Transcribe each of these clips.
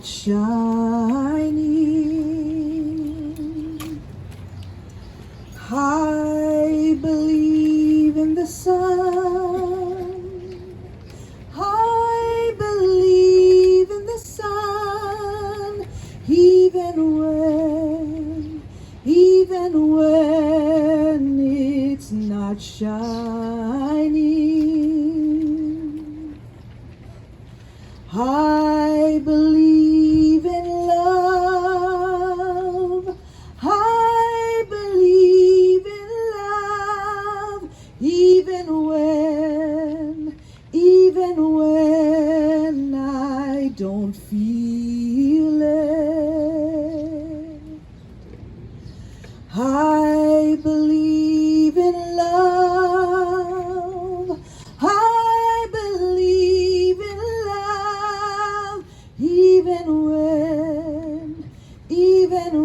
not shining. I believe in the sun. I believe in the sun, even when it's not shining. I believe in love. I believe in love, even when I don't feel it. I believe in love. I believe in love, even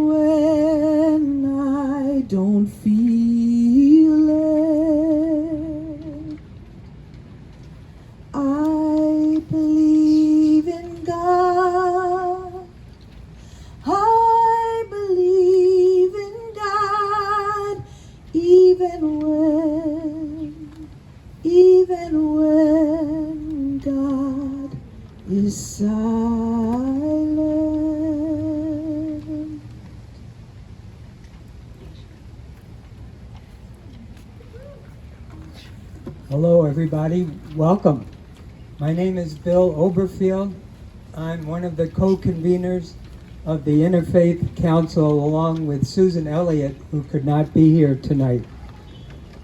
when I don't feel it. I believe in God. I believe in God, even when God is silent. Hello, everybody. Welcome. My name is Bill Oberfield. I'm one of the co-conveners of the Interfaith Council, along with Susan Elliott, who could not be here tonight.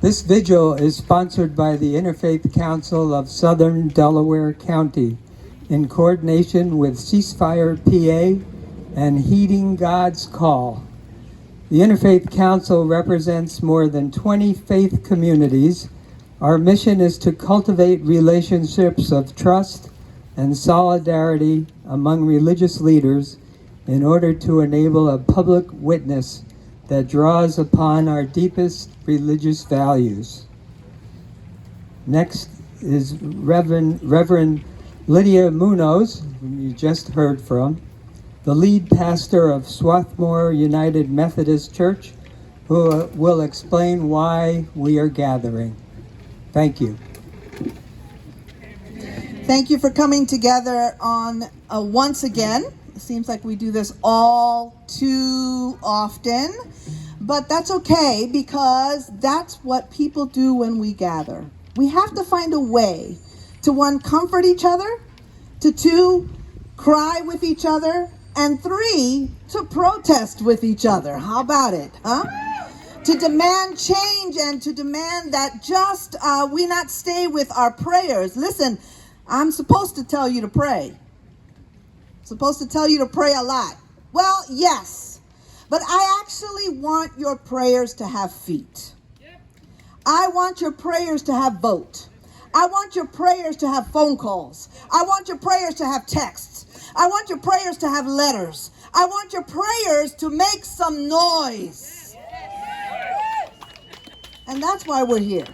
This vigil is sponsored by the Interfaith Council of Southern Delaware County in coordination with Ceasefire PA and Heeding God's Call. The Interfaith Council represents more than 20 faith communities. Our mission is to cultivate relationships of trust and solidarity among religious leaders in order to enable a public witness that draws upon our deepest religious values. Next is Reverend Lydia Munoz, whom you just heard from, the lead pastor of Swarthmore United Methodist Church, who will explain why we are gathering. Thank you. Thank you for coming together on once again. It seems like we do this all too often, but that's okay because that's what people do when we gather. We have to find a way to, one, comfort each other, to two, cry with each other, and three, to protest with each other. How about it, huh? To demand change and to demand that just we not stay with our prayers. Listen, I'm supposed to tell you to pray. Supposed to tell you to pray a lot. Well, yes, but I actually want your prayers to have feet. I want your prayers to have vote. I want your prayers to have phone calls. I want your prayers to have texts. I want your prayers to have letters. I want your prayers to make some noise. And that's why we're here.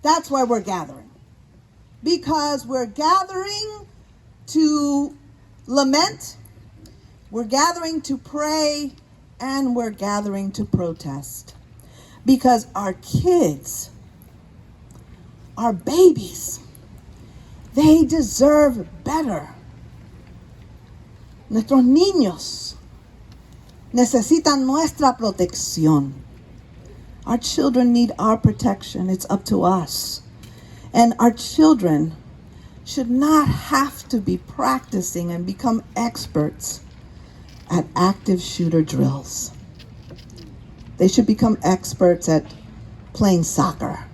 That's why we're gathering. Because we're gathering to lament, we're gathering to pray, and we're gathering to protest. Because our kids, our babies, they deserve better. Nuestros niños necesitan nuestra protección. Our children need our protection. It's up to us. And our children should not have to be practicing and become experts at active shooter drills. They should become experts at playing soccer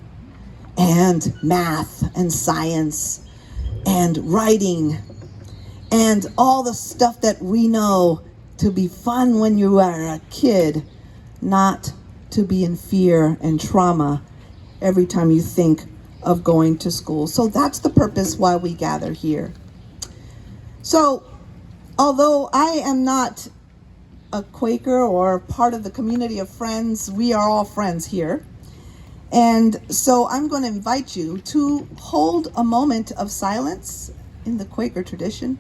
and math and science and writing and all the stuff that we know to be fun when you are a kid, not to be in fear and trauma every time you think of going to school. So that's the purpose why we gather here. So, although I am not a Quaker or part of the community of friends, we are all friends here. And so I'm going to invite you to hold a moment of silence in the Quaker tradition,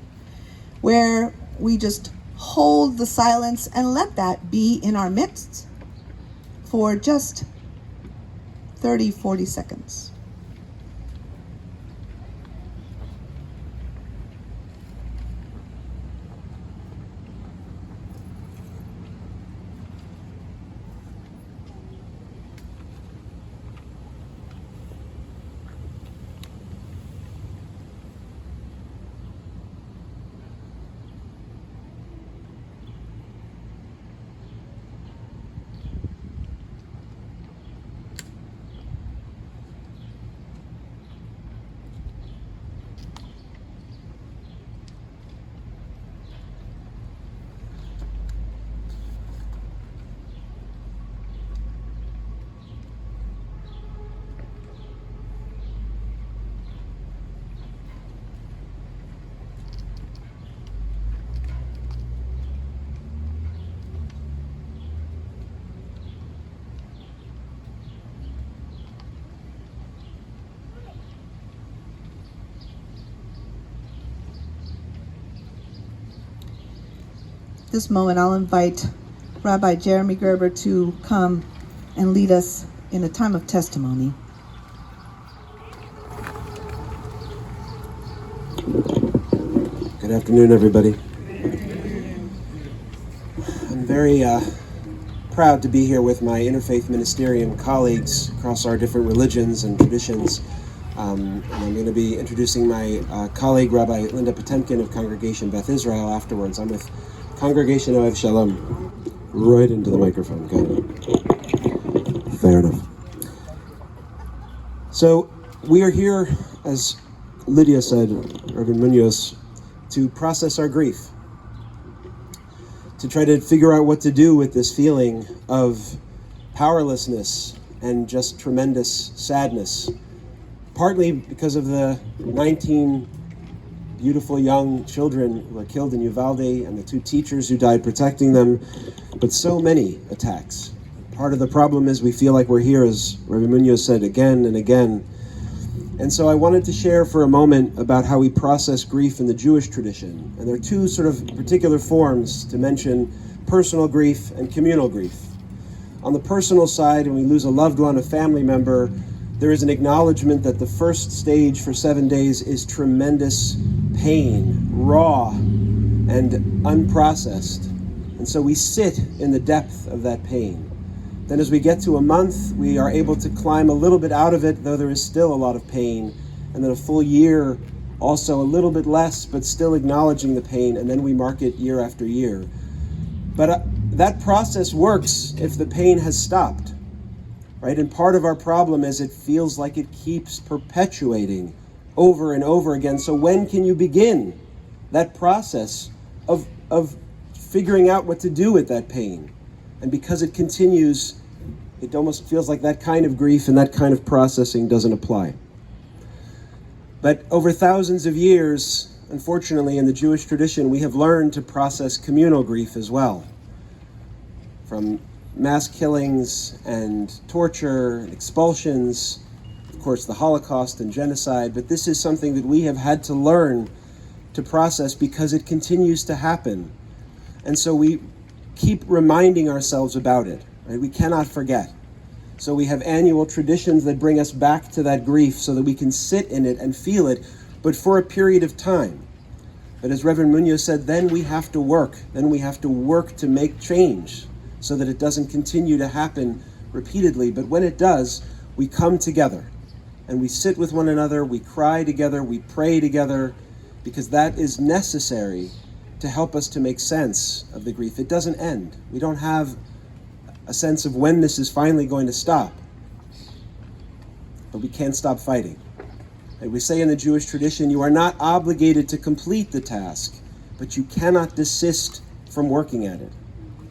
where we just hold the silence and let that be in our midst for just 30, 40 seconds. This moment, I'll invite Rabbi Jeremy Gerber to come and lead us in a time of testimony. Good afternoon, everybody. I'm very proud to be here with my interfaith ministerium colleagues across our different religions and traditions. And I'm going to be introducing my colleague, Rabbi Linda Potemkin of Congregation Beth Israel, afterwards. I'm with Congregation Oev Shalom. Right into the microphone. Good. Fair enough. So we are here, as Lydia said, Reverend Munoz, to process our grief, to try to figure out what to do with this feeling of powerlessness and just tremendous sadness, partly because of the 19 beautiful young children who were killed in Uvalde and the 2 teachers who died protecting them, but so many attacks. Part of the problem is we feel like we're here, as Reverend Munoz said, again and again. And so I wanted to share for a moment about how we process grief in the Jewish tradition. And there are 2 sort of particular forms to mention: personal grief and communal grief. On the personal side, when we lose a loved one, a family member, there is an acknowledgement that the first stage for 7 days is tremendous pain, raw and unprocessed. And so we sit in the depth of that pain. Then as we get to a month, we are able to climb a little bit out of it, though there is still a lot of pain. And then a full year, also a little bit less, but still acknowledging the pain, and then we mark it year after year. But that process works if the pain has stopped, right? And part of our problem is it feels like it keeps perpetuating over and over again. So when can you begin that process of figuring out what to do with that pain? And because it continues, it almost feels like that kind of grief and that kind of processing doesn't apply. But over thousands of years, unfortunately, in the Jewish tradition, we have learned to process communal grief as well. From mass killings and torture and expulsions, of course, the Holocaust and genocide, but this is something that we have had to learn to process because it continues to happen. And so we keep reminding ourselves about it, right? We cannot forget. So we have annual traditions that bring us back to that grief so that we can sit in it and feel it, but for a period of time. But as Reverend Munoz said, then we have to work. Then we have to work to make change so that it doesn't continue to happen repeatedly. But when it does, we come together and we sit with one another, we cry together, we pray together, because that is necessary to help us to make sense of the grief. It doesn't end. We don't have a sense of when this is finally going to stop, but we can't stop fighting. And we say in the Jewish tradition, you are not obligated to complete the task, but you cannot desist from working at it.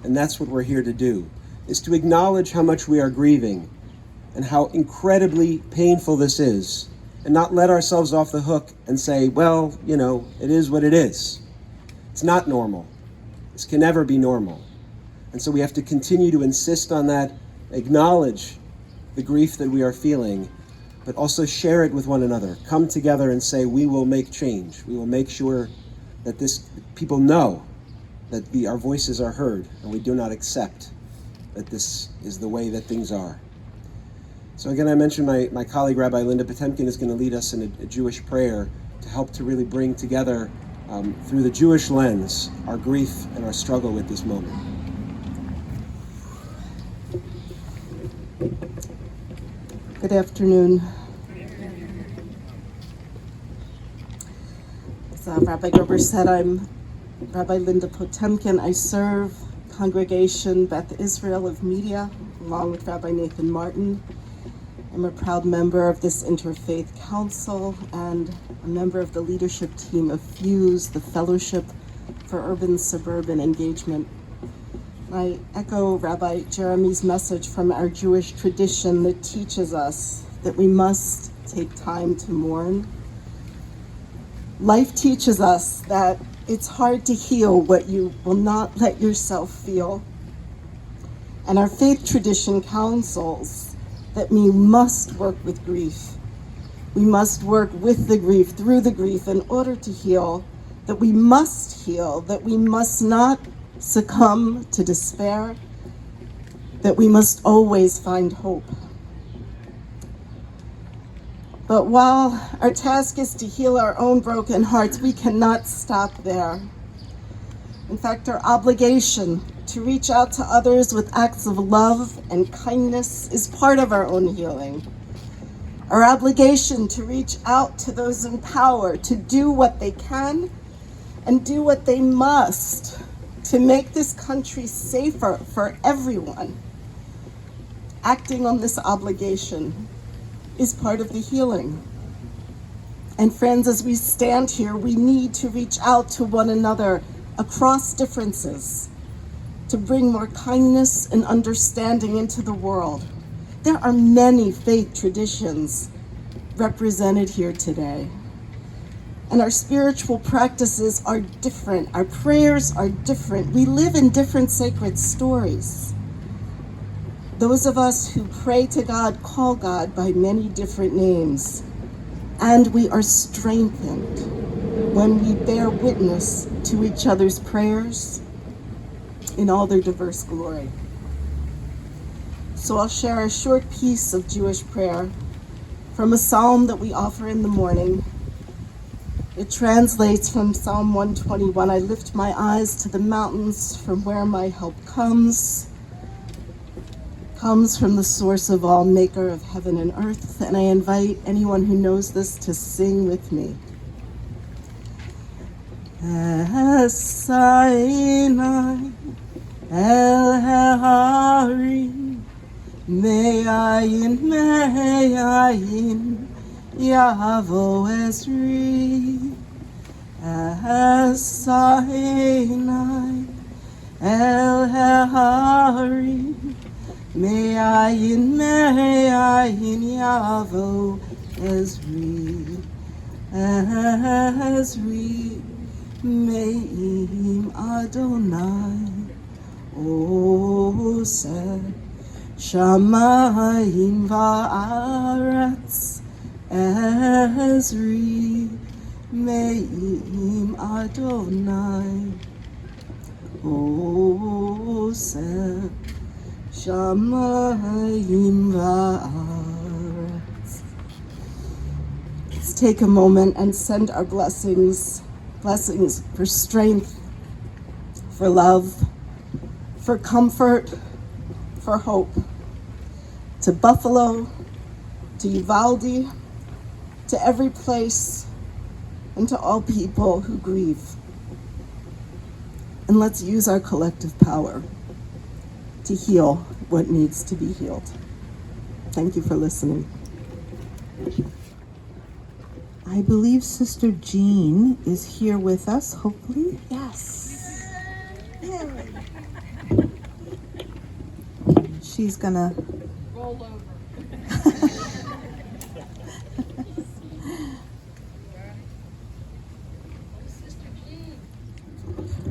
And that's what we're here to do, is to acknowledge how much we are grieving and how incredibly painful this is, and not let ourselves off the hook and say, well, it is what it is. It's not normal. This can never be normal. And so we have to continue to insist on that, acknowledge the grief that we are feeling, but also share it with one another. Come together and say, we will make change. We will make sure that people know that our voices are heard, and we do not accept that this is the way that things are. So again, I mentioned my colleague, Rabbi Linda Potemkin, is going to lead us in a Jewish prayer to help to really bring together, through the Jewish lens, our grief and our struggle with this moment. Good afternoon. As Rabbi Gerber said, I'm Rabbi Linda Potemkin. I serve Congregation Beth Israel of Media, along with Rabbi Nathan Martin. I'm a proud member of this Interfaith Council and a member of the leadership team of FUSE, the Fellowship for Urban-Suburban Engagement. I echo Rabbi Jeremy's message from our Jewish tradition that teaches us that we must take time to mourn. Life teaches us that it's hard to heal what you will not let yourself feel. And our faith tradition counsels that we must work with grief. We must work with the grief, through the grief, in order to heal, that we must heal, that we must not succumb to despair, that we must always find hope. But while our task is to heal our own broken hearts, we cannot stop there. In fact, our obligation to reach out to others with acts of love and kindness is part of our own healing. Our obligation to reach out to those in power to do what they can and do what they must to make this country safer for everyone. Acting on this obligation is part of the healing. And friends, as we stand here, we need to reach out to one another across differences to bring more kindness and understanding into the world. There are many faith traditions represented here today. And our spiritual practices are different. Our prayers are different. We live in different sacred stories. Those of us who pray to God call God by many different names. And we are strengthened when we bear witness to each other's prayers in all their diverse glory. So I'll share a short piece of Jewish prayer from a psalm that we offer in the morning. It translates from Psalm 121. I lift my eyes to the mountains from where my help comes from the source of all, maker of heaven and earth. And I invite anyone who knows this to sing with me. Sinai el harim me'ayin yavo ezri Sinai el harim me'ayin yavo ezri me'im Adonai oseh shamayim va'aretz ezri me'im Adonai oseh shamayim va'aretz. Let's take a moment and send our blessings for strength, for love, for comfort, for hope, to Buffalo, to Uvalde, to every place, and to all people who grieve. And let's use our collective power to heal what needs to be healed. Thank you for listening. I believe Sister Jean is here with us, hopefully. Yes. Yay. She's gonna roll over.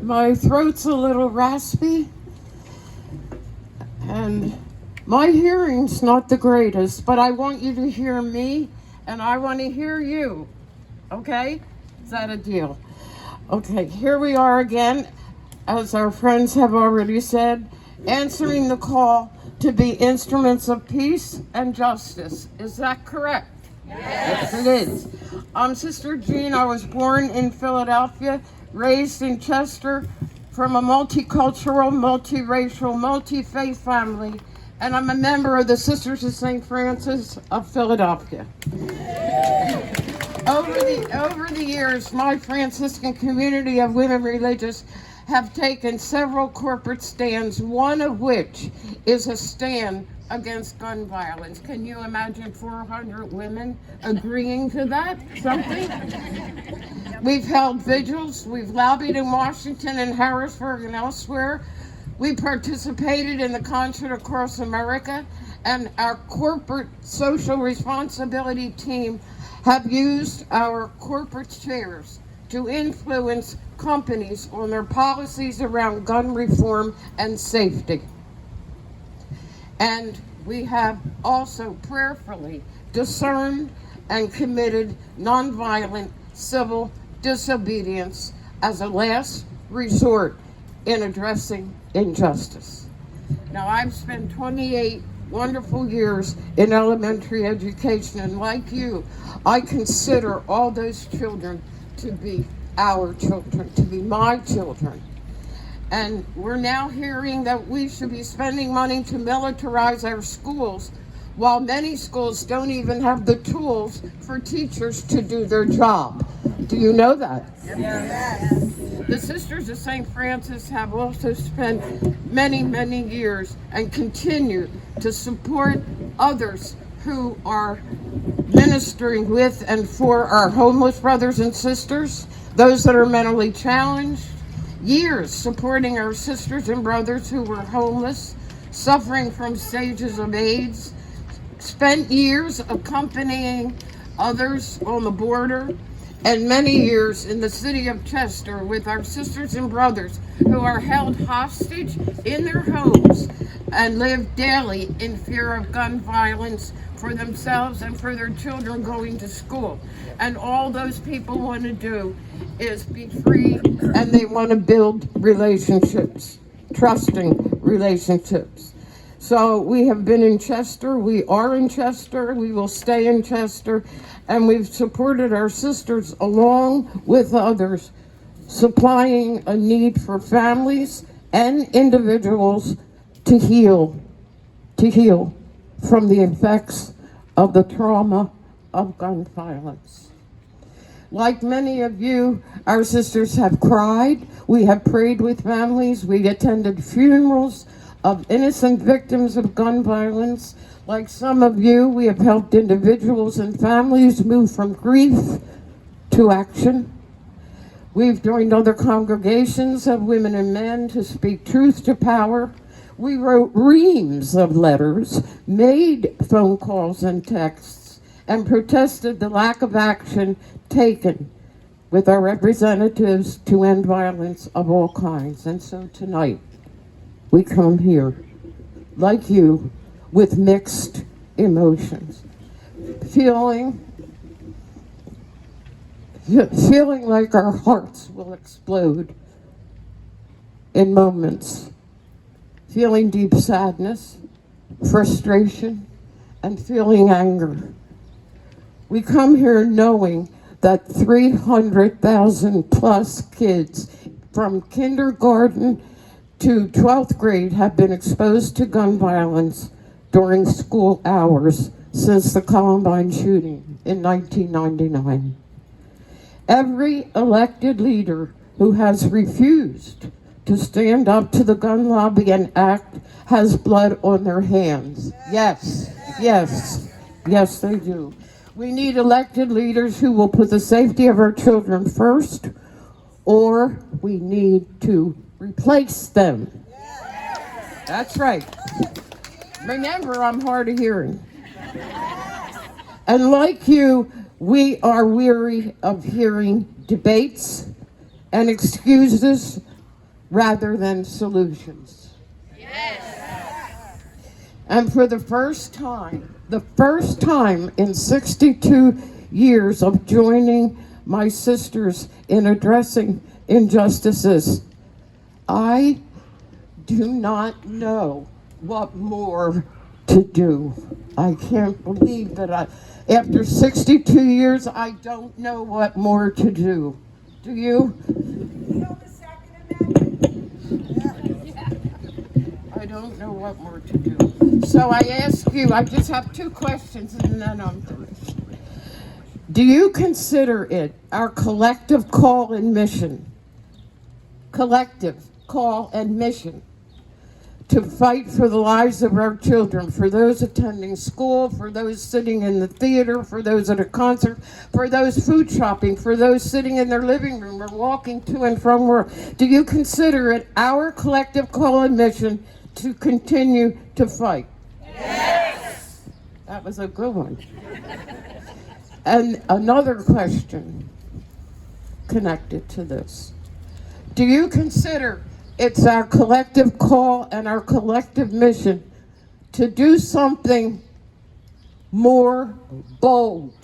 My throat's a little raspy, and my hearing's not the greatest, but I want you to hear me, and I want to hear you. Okay? Is that a deal? Okay, here we are again. as our friends have already said, answering the call to be instruments of peace and justice. Is that correct? Yes, it is. I'm Sister Jean. I was born in Philadelphia, raised in Chester, from a multicultural, multiracial, multi-faith family, and I'm a member of the Sisters of St. Francis of Philadelphia. Over the years, my Franciscan community of women religious have taken several corporate stands, one of which is a stand against gun violence. Can you imagine 400 women agreeing to that? Something? We've held vigils, we've lobbied in Washington and Harrisburg and elsewhere. We participated in the concert across America, and our corporate social responsibility team have used our corporate chairs to influence companies on their policies around gun reform and safety. And we have also prayerfully discerned and committed nonviolent civil disobedience as a last resort in addressing injustice. Now, I've spent 28 wonderful years in elementary education, and like you, I consider all those children to be our children, to be my children. And we're now hearing that we should be spending money to militarize our schools, while many schools don't even have the tools for teachers to do their job. Do you know that? Yes. The Sisters of St. Francis have also spent many, many years and continue to support others who are ministering with and for our homeless brothers and sisters, those that are mentally challenged, years supporting our sisters and brothers who were homeless, suffering from stages of AIDS, spent years accompanying others on the border, and many years in the city of Chester with our sisters and brothers who are held hostage in their homes and live daily in fear of gun violence for themselves and for their children going to school. And all those people want to do is be free, and they want to build relationships, trusting relationships. So we have been in Chester, we are in Chester, we will stay in Chester, and we've supported our sisters along with others, supplying a need for families and individuals to heal from the effects of the trauma of gun violence. Like many of you, our sisters have cried, we have prayed with families, we attended funerals of innocent victims of gun violence. Like some of you, we have helped individuals and families move from grief to action. We've joined other congregations of women and men to speak truth to power. We wrote reams of letters, made phone calls and texts, and protested the lack of action taken with our representatives to end violence of all kinds. And so tonight, we come here, like you, with mixed emotions, feeling like our hearts will explode in moments, feeling deep sadness, frustration, and feeling anger. We come here knowing that 300,000 plus kids from kindergarten to 12th grade have been exposed to gun violence during school hours since the Columbine shooting in 1999. Every elected leader who has refused to stand up to the gun lobby and act has blood on their hands. Yes, they do. We need elected leaders who will put the safety of our children first, or we need to replace them. That's right. Remember, I'm hard of hearing. And like you, we are weary of hearing debates and excuses rather than solutions. And for the first time in 62 years of joining my sisters in addressing injustices, I do not know what more to do. I can't believe that after 62 years, I don't know what more to do. Do you? I don't know what more to do. So I ask you, I just have two questions and then I'm finished. Do you consider it our collective call and mission to fight for the lives of our children, for those attending school, for those sitting in the theater, for those at a concert, for those food shopping, for those sitting in their living room or walking to and from work? Do you consider it our collective call and mission to continue to fight? Yes! That was a good one. And another question connected to this. Do you consider it's our collective call and our collective mission to do something more bold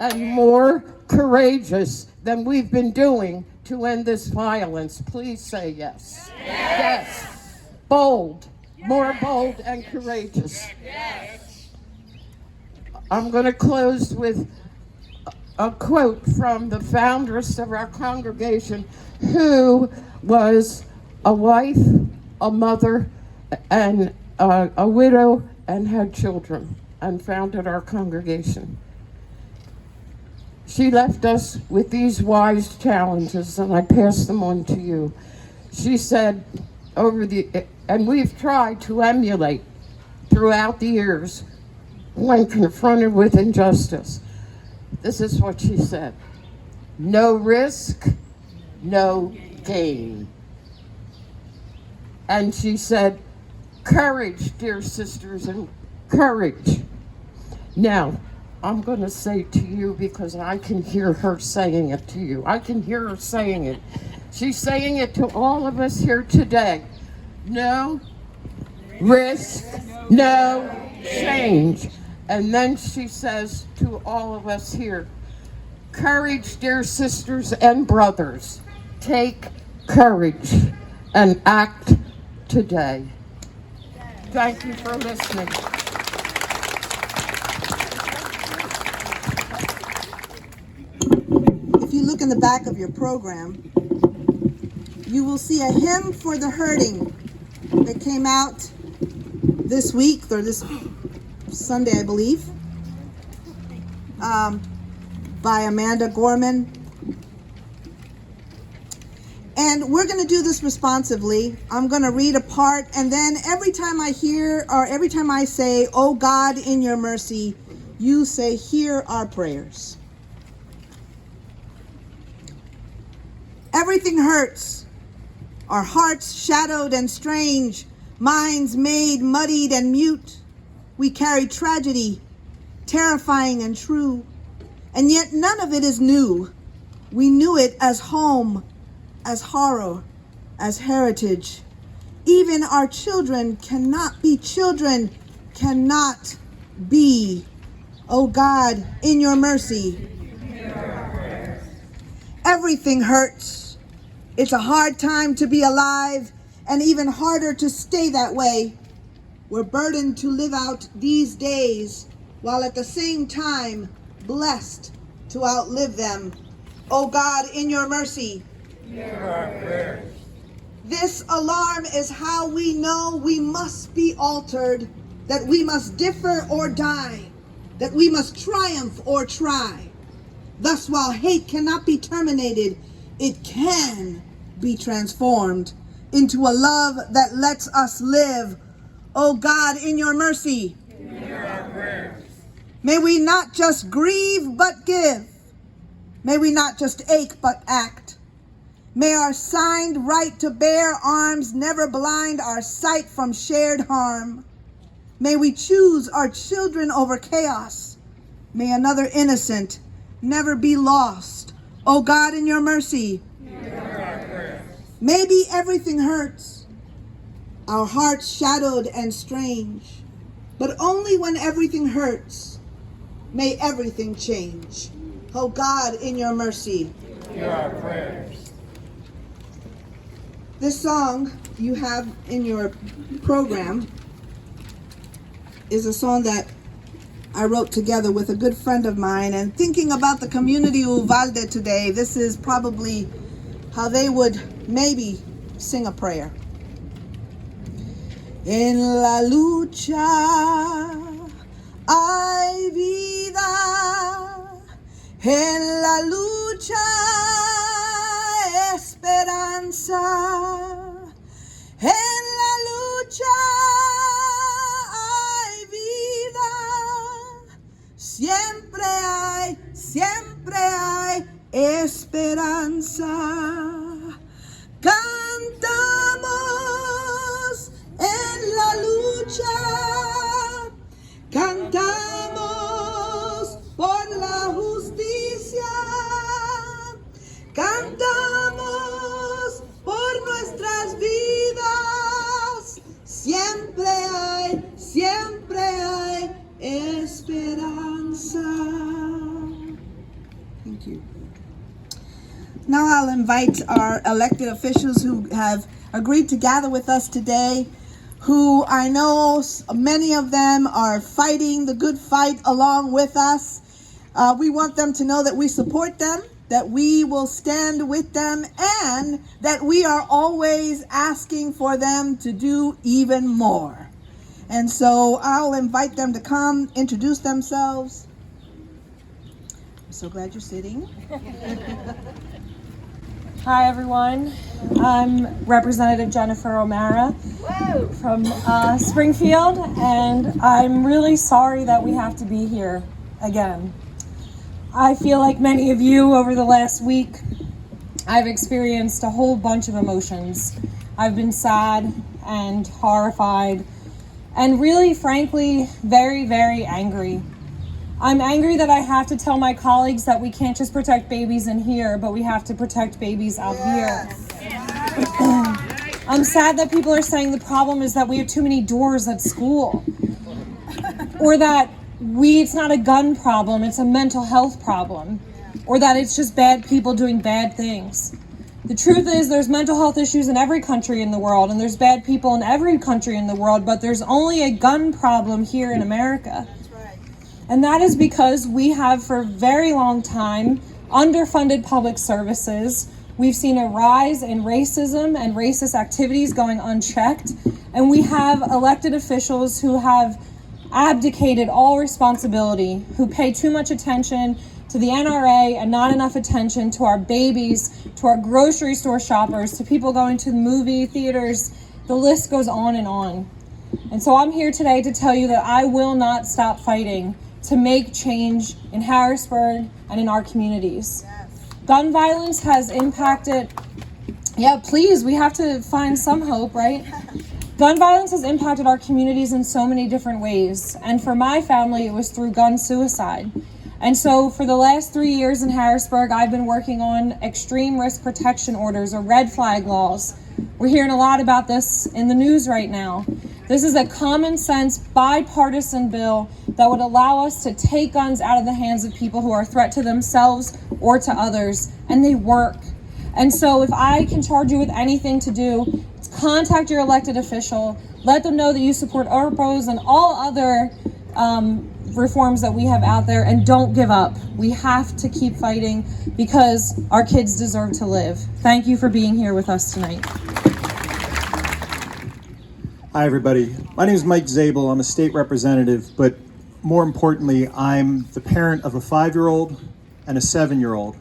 and more courageous than we've been doing to end this violence? Please say yes. Yes. Bold. More bold and courageous. Yes. I'm going to close with a quote from the foundress of our congregation, who was a wife, a mother, and a widow, and had children, and founded our congregation. She left us with these wise challenges, and I pass them on to you. She said, and we've tried to emulate throughout the years when confronted with injustice. This is what she said: no risk, no gain. And she said, courage, dear sisters, and courage. Now, I'm going to say to you, because I can hear her saying it to you. I can hear her saying it. She's saying it to all of us here today. No risk, no change. And then she says to all of us here, courage, dear sisters and brothers. Take courage and act today. Thank you for listening. If you look in the back of your program, you will see a hymn for the hurting that came out this week, or this Sunday, I believe, by Amanda Gorman. And we're going to do this responsively. I'm going to read a part, and then every time I hear, or every time I say, "Oh God, in your mercy," you say, "Hear our prayers." Everything hurts. Our hearts shadowed and strange, minds made muddied and mute. We carry tragedy, terrifying and true, and yet none of it is new. We knew it as home, as horror, as heritage. Even our children cannot be children, cannot be. Oh God, in your mercy. Everything hurts. It's a hard time to be alive, and even harder to stay that way. We're burdened to live out these days, while at the same time blessed to outlive them. Oh God, in your mercy. Hear our prayers. This alarm is how we know we must be altered, that we must differ or die, that we must triumph or try. Thus, while hate cannot be terminated, it can be transformed into a love that lets us live. Oh God, in your mercy. Hear our prayers. May we not just grieve but give. May we not just ache but act. May our signed right to bear arms never blind our sight from shared harm. May we choose our children over chaos. May another innocent never be lost. Oh God, in your mercy. Hear our prayers. Maybe everything hurts, our hearts shadowed and strange, but only when everything hurts, may everything change. Oh God, in your mercy. Hear our prayers. This song you have in your program is a song that I wrote together with a good friend of mine, and thinking about the community Uvalde today, this is probably how they would maybe sing a prayer. En la lucha hay vida, en la lucha esperanza, en la lucha hay vida, siempre hay esperanza. Cantamos en la lucha, cantamos por la justicia, cantamos por nuestras vidas, siempre hay esperanza. Thank you. Now I'll invite our elected officials who have agreed to gather with us today, who I know many of them are fighting the good fight along with us. We want them to know that we support them, that we will stand with them, and that we are always asking for them to do even more. And so I'll invite them to come, introduce themselves. I'm so glad you're sitting. Hi everyone, I'm Representative Jennifer O'Mara from Springfield, and I'm really sorry that we have to be here again. I feel like many of you over the last week, I've experienced a whole bunch of emotions. I've been sad and horrified and really, frankly, very, very angry. I'm angry that I have to tell my colleagues that we can't just protect babies in here, but we have to protect babies out here. I'm sad that people are saying the problem is that we have too many doors at school. Or that it's not a gun problem, it's a mental health problem. Or that it's just bad people doing bad things. The truth is there's mental health issues in every country in the world, and there's bad people in every country in the world, but there's only a gun problem here in America. And that is because we have for a very long time underfunded public services. We've seen a rise in racism and racist activities going unchecked. And we have elected officials who have abdicated all responsibility, who pay too much attention to the NRA and not enough attention to our babies, to our grocery store shoppers, to people going to the movie theaters. The list goes on and on. And so I'm here today to tell you that I will not stop fighting to make change in Harrisburg and in our communities. Yes. Gun violence has impacted, we have to find some hope, right? Gun violence has impacted our communities in so many different ways. And for my family, it was through gun suicide. And so for the last 3 years in Harrisburg, I've been working on extreme risk protection orders, or red flag laws. We're hearing a lot about this in the news right now. This is a common sense bipartisan bill that would allow us to take guns out of the hands of people who are a threat to themselves or to others, and they work. And so if I can charge you with anything to do, it's contact your elected official, let them know that you support ORPOs and all other reforms that we have out there, and don't give up. We have to keep fighting because our kids deserve to live. Thank you for being here with us tonight. Hi, everybody. My name is Mike Zabel. I'm a state representative, but more importantly, I'm the parent of a 5-year-old and a 7-year-old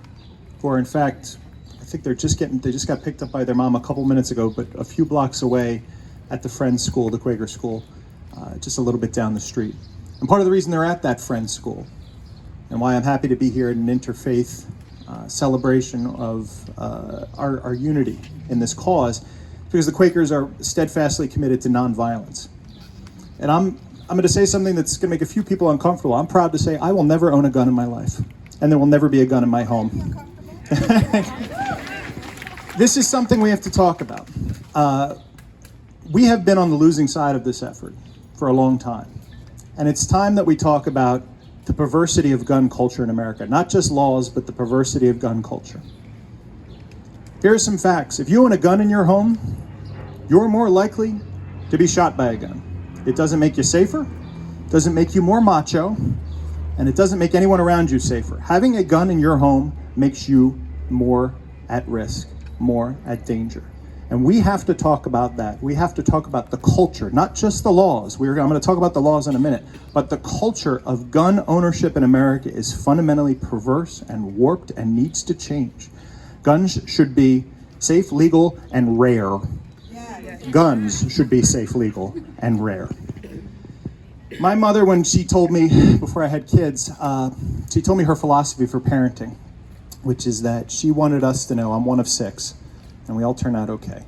who are, in fact, I think they just got picked up by their mom a couple minutes ago, but a few blocks away at the Friends School, the Quaker school, just a little bit down the street. And part of the reason they're at that Friends School and why I'm happy to be here at an interfaith celebration of our unity in this cause, because the Quakers are steadfastly committed to nonviolence. And I'm going to say something that's going to make a few people uncomfortable. I'm proud to say I will never own a gun in my life, and there will never be a gun in my home. This is something we have to talk about. We have been on the losing side of this effort for a long time. And it's time that we talk about the perversity of gun culture in America. Not just laws, but the perversity of gun culture. Here are some facts. If you own a gun in your home, you're more likely to be shot by a gun. It doesn't make you safer, doesn't make you more macho, and it doesn't make anyone around you safer. Having a gun in your home makes you more at risk, more at danger. And we have to talk about that. We have to talk about the culture, not just the laws. I'm going to talk about the laws in a minute, but the culture of gun ownership in America is fundamentally perverse and warped and needs to change. Guns should be safe, legal, and rare. Guns should be safe, legal, and rare. My mother, when she told me, before I had kids, she told me her philosophy for parenting, which is that she wanted us to know, I'm one of 6, and we all turn out okay.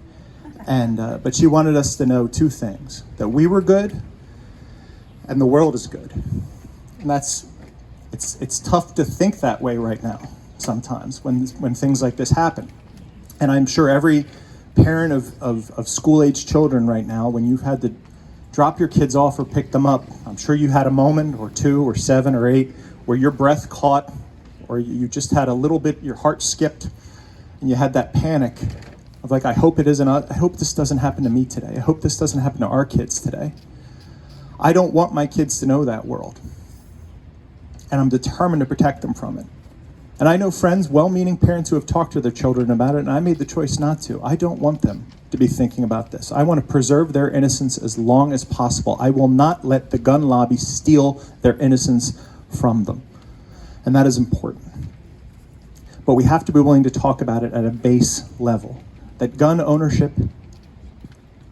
But she wanted us to know 2 things, that we were good and the world is good. And it's tough to think that way right now sometimes when things like this happen. And I'm sure every parent of school-age children right now, when you've had to drop your kids off or pick them up, I'm sure you had a moment or 2 or 7 or 8 where your breath caught, or you just had a little bit, your heart skipped, and you had that panic of like, I hope this doesn't happen to me today. I hope this doesn't happen to our kids today. I don't want my kids to know that world. And I'm determined to protect them from it. And I know friends, well-meaning parents who have talked to their children about it, and I made the choice not to. I don't want them to be thinking about this. I want to preserve their innocence as long as possible. I will not let the gun lobby steal their innocence from them. And that is important. But we have to be willing to talk about it at a base level. That gun ownership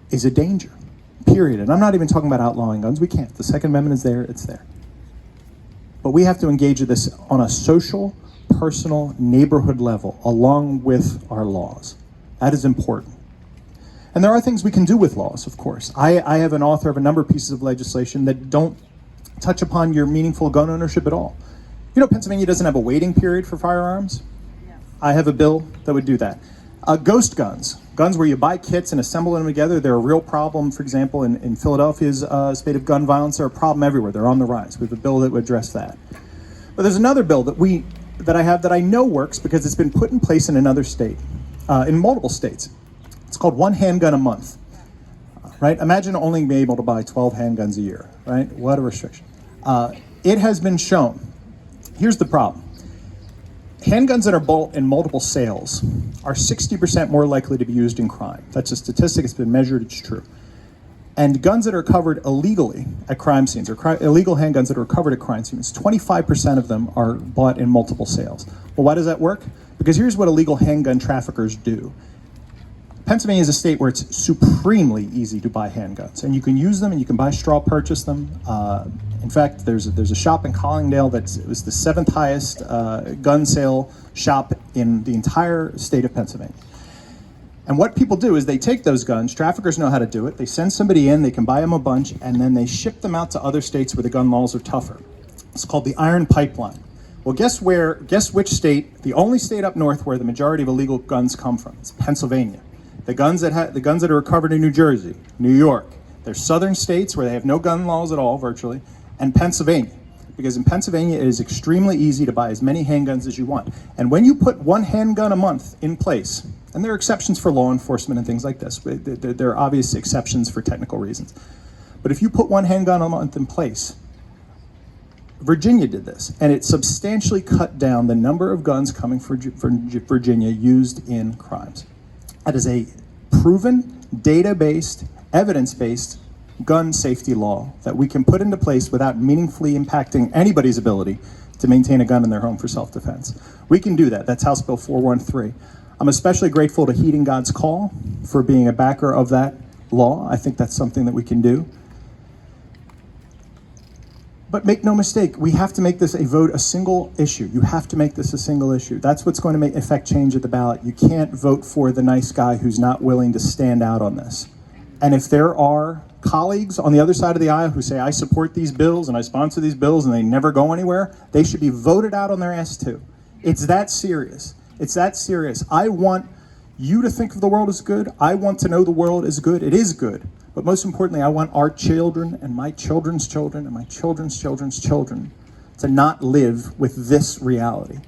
is a danger, period. And I'm not even talking about outlawing guns. We can't. The Second Amendment is there, it's there. But we have to engage with this on a social, personal, neighborhood level, along with our laws. That is important. And there are things we can do with laws, of course. I have an author of a number of pieces of legislation that don't touch upon your meaningful gun ownership at all. You know, Pennsylvania doesn't have a waiting period for firearms. Yes. I have a bill that would do that. Ghost guns, guns where you buy kits and assemble them together, they're a real problem. For example, in Philadelphia's spate of gun violence, they're a problem everywhere. They're on the rise. We have a bill that would address that. But there's another bill that I have that I know works because it's been put in place in another state, in multiple states. It's called one handgun a month, right? Imagine only being able to buy 12 handguns a year, right? What a restriction. It has been shown. Here's the problem. Handguns that are bought in multiple sales are 60% more likely to be used in crime. That's a statistic, it's been measured, it's true. And guns that are covered illegally at crime scenes, or illegal handguns that are recovered at crime scenes, 25% of them are bought in multiple sales. Well, why does that work? Because here's what illegal handgun traffickers do. Pennsylvania is a state where it's supremely easy to buy handguns, and you can use them and you can buy straw purchase them. In fact, there's a shop in Collingdale it was the 7th highest gun sale shop in the entire state of Pennsylvania. And what people do is they take those guns, traffickers know how to do it, they send somebody in, they can buy them a bunch, and then they ship them out to other states where the gun laws are tougher. It's called the Iron Pipeline. Well, guess which state, the only state up north where the majority of illegal guns come from? It's Pennsylvania. The guns that are recovered in New Jersey, New York, there's southern states where they have no gun laws at all, virtually, and Pennsylvania. Because in Pennsylvania, it is extremely easy to buy as many handguns as you want. And when you put one handgun a month in place, and there are exceptions for law enforcement and things like this, there are obvious exceptions for technical reasons. But if you put one handgun a month in place, Virginia did this, and it substantially cut down the number of guns coming from Virginia used in crimes. That is a proven, data-based, evidence-based gun safety law that we can put into place without meaningfully impacting anybody's ability to maintain a gun in their home for self-defense. We can do that. That's House Bill 413. I'm especially grateful to Heeding God's Call for being a backer of that law. I think that's something that we can do. But make no mistake, we have to make this a single issue. You have to make this a single issue. That's what's going to affect change at the ballot. You can't vote for the nice guy who's not willing to stand out on this. And if there are colleagues on the other side of the aisle who say, I support these bills and I sponsor these bills and they never go anywhere, they should be voted out on their ass too. It's that serious. It's that serious. I want you to think of the world as good. I want to know the world is good. It is good. But most importantly, I want our children and my children's children and my children's children's children to not live with this reality.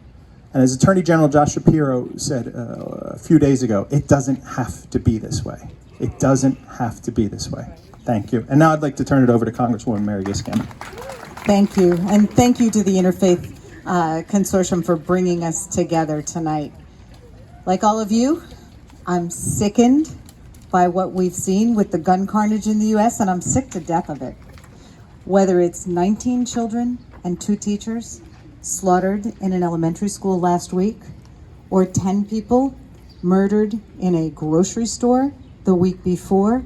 And as Attorney General Josh Shapiro said a few days ago, it doesn't have to be this way. It doesn't have to be this way. Thank you. And now I'd like to turn it over to Congresswoman Mary Giscam. Thank you, and thank you to the Interfaith Consortium for bringing us together tonight. Like all of you, I'm sickened by what we've seen with the gun carnage in the U.S., and I'm sick to death of it. Whether it's 19 children and 2 teachers slaughtered in an elementary school last week, or 10 people murdered in a grocery store the week before,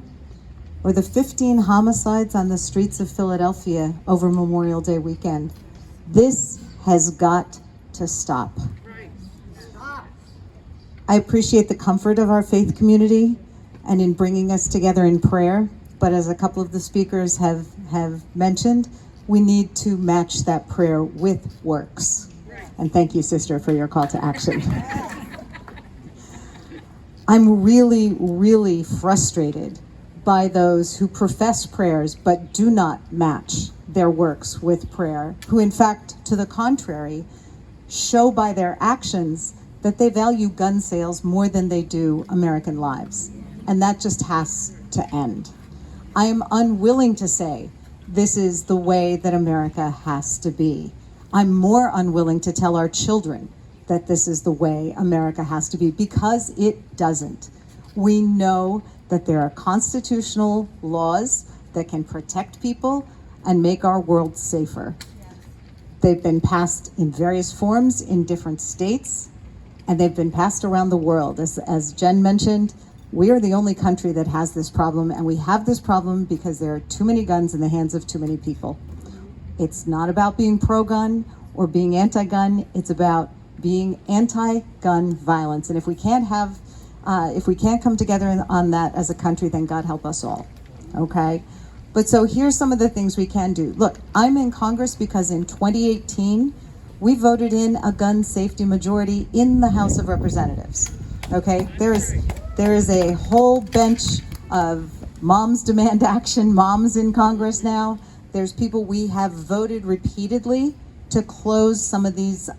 or the 15 homicides on the streets of Philadelphia over Memorial Day weekend. This has got to stop. I appreciate the comfort of our faith community and in bringing us together in prayer, but as a couple of the speakers have mentioned, we need to match that prayer with works. And thank you, sister, for your call to action. I'm really, really frustrated by those who profess prayers but do not match their works with prayer, who in fact, to the contrary, show by their actions that they value gun sales more than they do American lives. And that just has to end. I am unwilling to say this is the way that America has to be. I'm more unwilling to tell our children that this is the way America has to be, because it doesn't. We know that there are constitutional laws that can protect people and make our world safer. They've been passed in various forms in different states, and they've been passed around the world. As Jen mentioned, we are the only country that has this problem, and we have this problem because there are too many guns in the hands of too many people. It's not about being pro-gun or being anti-gun, it's about being anti-gun violence. And if we can't come together on that as a country, then God help us all, okay? But so here's some of the things we can do. Look, I'm in Congress because in 2018, we voted in a gun safety majority in the House of Representatives, okay? There is a whole bench of moms demand action, moms in Congress now. There's people we have voted repeatedly to close some of these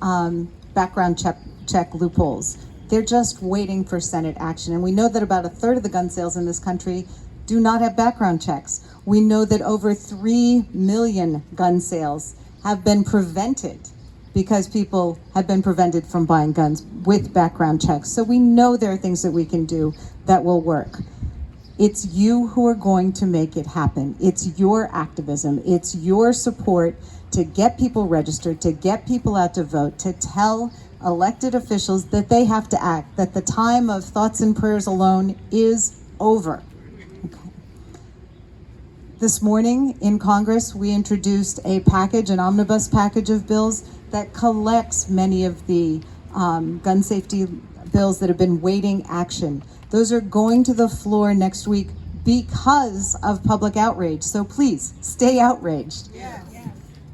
background check loopholes. They're just waiting for Senate action. And we know that about 1/3 of the gun sales in this country do not have background checks. We know that over 3 million gun sales have been prevented because people have been prevented from buying guns with background checks. So we know there are things that we can do that will work. It's you who are going to make it happen. It's your activism. It's your support to get people registered, to get people out to vote, to tell elected officials that they have to act, that the time of thoughts and prayers alone is over. Okay. This morning in Congress, we introduced a package, an omnibus package of bills that collects many of the gun safety bills that have been waiting action. Those are going to the floor next week because of public outrage. So please stay outraged. Yeah.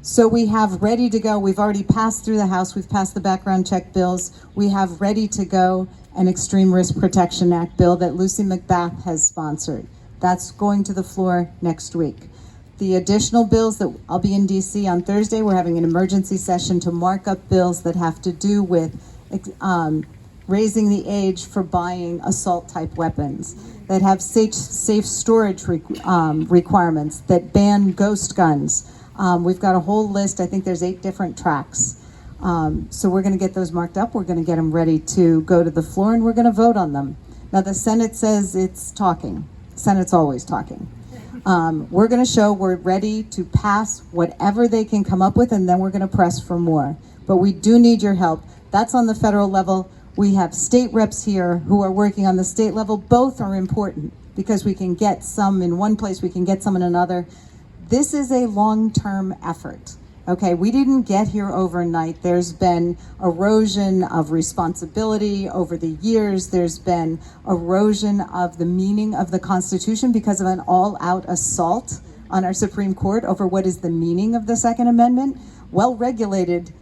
So we have ready to go. We've already passed through the House. We've passed the background check bills. We have ready to go an Extreme Risk Protection Act bill that Lucy McBath has sponsored. That's going to the floor next week. The additional bills that I'll be in DC on Thursday, we're having an emergency session to mark up bills that have to do with raising the age for buying assault-type weapons, that have safe storage requirements, that ban ghost guns. We've got a whole list. I think there's 8 different tracks. So we're going to get those marked up. We're going to get them ready to go to the floor, and we're going to vote on them. Now, the Senate says it's talking. Senate's always talking. We're going to show we're ready to pass whatever they can come up with, and then we're going to press for more. But we do need your help. That's on the federal level. We have state reps here who are working on the state level. Both are important because we can get some in one place, we can get some in another. This is a long-term effort, okay? We didn't get here overnight. There's been erosion of responsibility over the years. There's been erosion of the meaning of the Constitution because of an all-out assault on our Supreme Court over what is the meaning of the Second Amendment. Well-regulated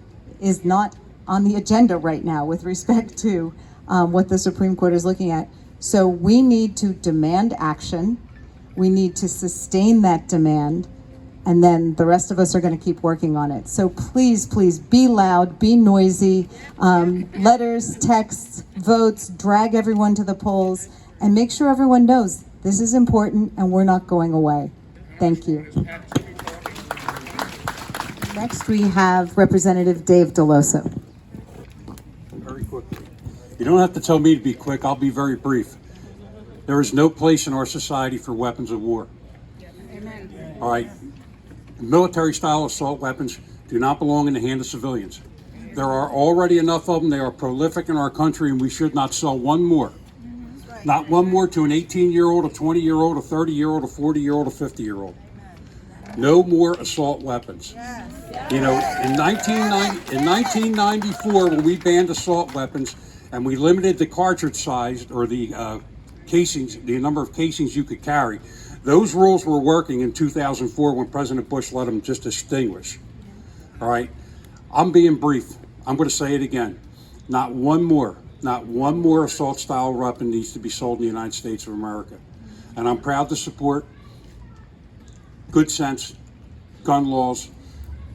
is not on the agenda right now with respect to what the Supreme Court is looking at. So we need to demand action. We need to sustain that demand. and then the rest of us are going to keep working on it. So please, please be loud, be noisy, letters, texts, votes, drag everyone to the polls, and make sure everyone knows this is important and we're not going away. Thank you. Next we have Representative Dave Delosso. Very quickly. You don't have to tell me to be quick. I'll be very brief. There is no place in our society for weapons of war. All right. Military-style assault weapons do not belong in the hands of civilians. There are already enough of them. They are prolific in our country, and we should not sell one more. Not one more to an 18-year-old, a 20-year-old, a 30-year-old, a 40-year-old, a 50-year-old. No more assault weapons. You know, in 1994, when we banned assault weapons and we limited the cartridge size or the casings, the number of casings you could carry, those rules were working in 2004 when President Bush let them just extinguish. All right, I'm being brief. I'm going to say it again. Not one more assault-style weapon needs to be sold in the United States of America. And I'm proud to support good sense gun laws.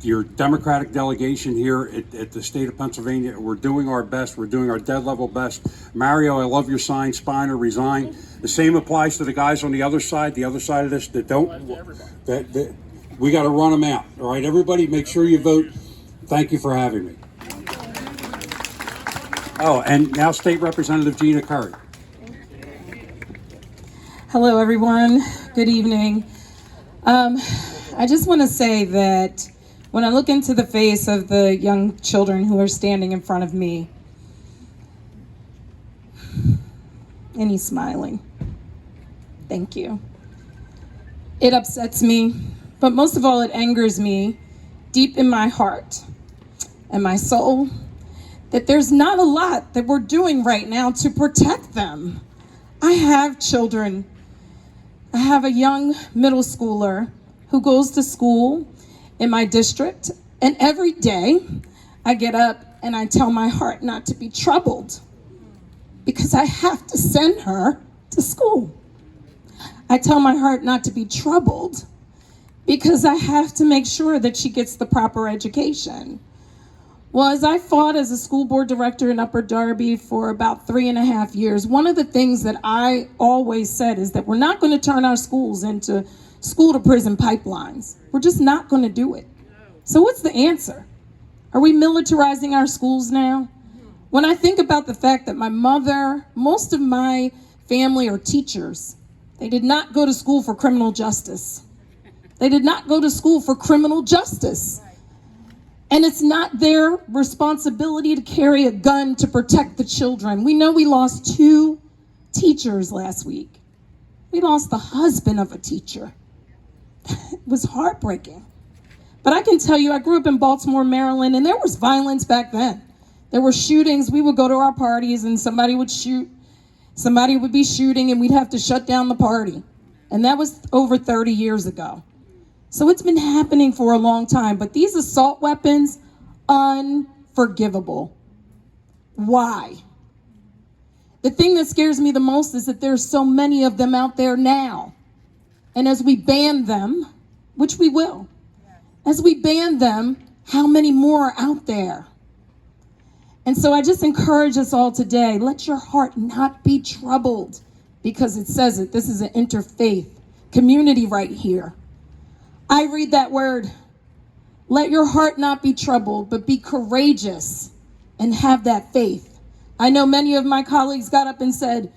Your Democratic delegation here at the state of Pennsylvania, we're doing our best. We're doing our dead level best. Mario, I love your sign, Spiner, Resign. The same applies to the guys on the other side of this that don't. That we got to run them out. All right, everybody, make sure you vote. Thank you for having me. Oh, and now State Representative Gina Curry. Hello, everyone. Good evening. I just want to say that when I look into the face of the young children who are standing in front of me, and he's smiling, thank you. It upsets me, but most of all, it angers me deep in my heart and my soul that there's not a lot that we're doing right now to protect them. I have children. I have a young middle schooler who goes to school in my district, and every day I get up and I tell my heart not to be troubled because I have to send her to school. I tell my heart not to be troubled because I have to make sure that she gets the proper education. Well, as I fought as a school board director in Upper Darby for about 3.5 years, one of the things that I always said is that we're not going to turn our schools into school to prison pipelines. We're just not going to do it. So what's the answer? Are we militarizing our schools now? When I think about the fact that my mother, most of my family are teachers. They did not go to school for criminal justice. They did not go to school for criminal justice. And it's not their responsibility to carry a gun to protect the children. We know we lost 2 teachers last week. We lost the husband of a teacher. It was heartbreaking. But I can tell you, I grew up in Baltimore, Maryland, and there was violence back then. There were shootings. We would go to our parties and somebody would shoot. Somebody would be shooting and we'd have to shut down the party. And that was over 30 years ago. So it's been happening for a long time. But these assault weapons, unforgivable. Why? The thing that scares me the most is that there's so many of them out there now. And as we ban them, which we will, as we ban them, how many more are out there? And so I just encourage us all today, let your heart not be troubled, because it says it. This is an interfaith community right here. I read that word. Let your heart not be troubled, but be courageous and have that faith. I know many of my colleagues got up and said,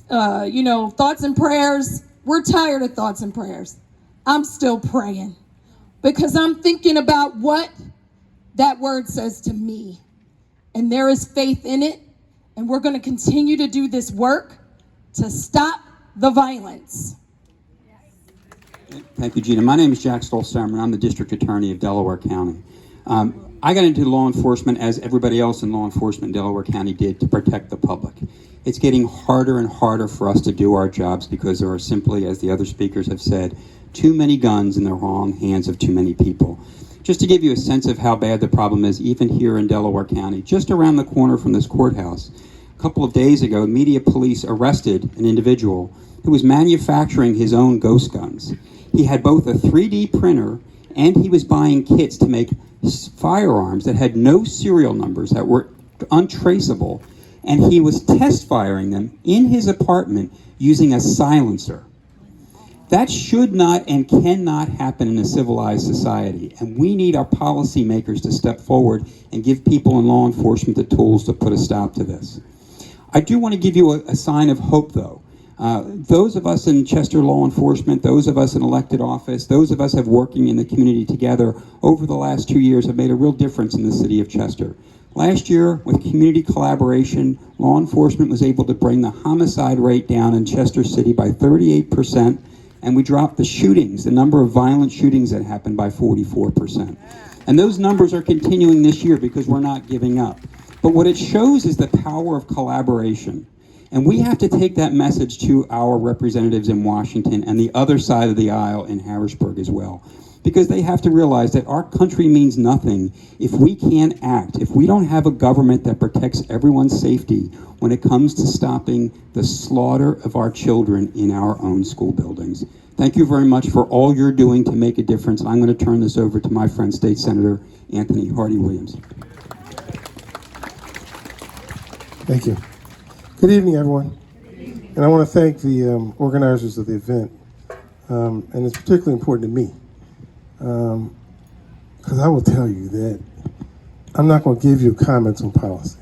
thoughts and prayers. We're tired of thoughts and prayers. I'm still praying because I'm thinking about what that word says to me. And there is faith in it. And we're going to continue to do this work to stop the violence. Thank you, Gina. My name is Jack Dolcemor. I'm the District Attorney of Delaware County. I got into law enforcement as everybody else in law enforcement in Delaware County did, to protect the public. It's getting harder and harder for us to do our jobs because there are simply, as the other speakers have said, too many guns in the wrong hands of too many people. Just to give you a sense of how bad the problem is, even here in Delaware County, just around the corner from this courthouse, a couple of days ago, media police arrested an individual who was manufacturing his own ghost guns. He had both a 3D printer and he was buying kits to make firearms that had no serial numbers, that were untraceable, and he was test firing them in his apartment using a silencer. That should not and cannot happen in a civilized society, and we need our policymakers to step forward and give people in law enforcement the tools to put a stop to this. I do want to give you a sign of hope, though. Those of us in Chester law enforcement, those of us in elected office, those of us have working in the community together over the last 2 years have made a real difference in the city of Chester. Last year, with community collaboration, law enforcement was able to bring the homicide rate down in Chester City by 38%, and we dropped the shootings, the number of violent shootings that happened, by 44%. And those numbers are continuing this year because we're not giving up. But what it shows is the power of collaboration. And we have to take that message to our representatives in Washington and the other side of the aisle in Harrisburg as well. Because they have to realize that our country means nothing if we can't act, if we don't have a government that protects everyone's safety when it comes to stopping the slaughter of our children in our own school buildings. Thank you very much for all you're doing to make a difference. And I'm going to turn this over to my friend, State Senator Anthony Hardy Williams. Thank you. Good evening, everyone. And I want to thank the organizers of the event. And it's particularly important to me. Because I will tell you that I'm not going to give you comments on policy.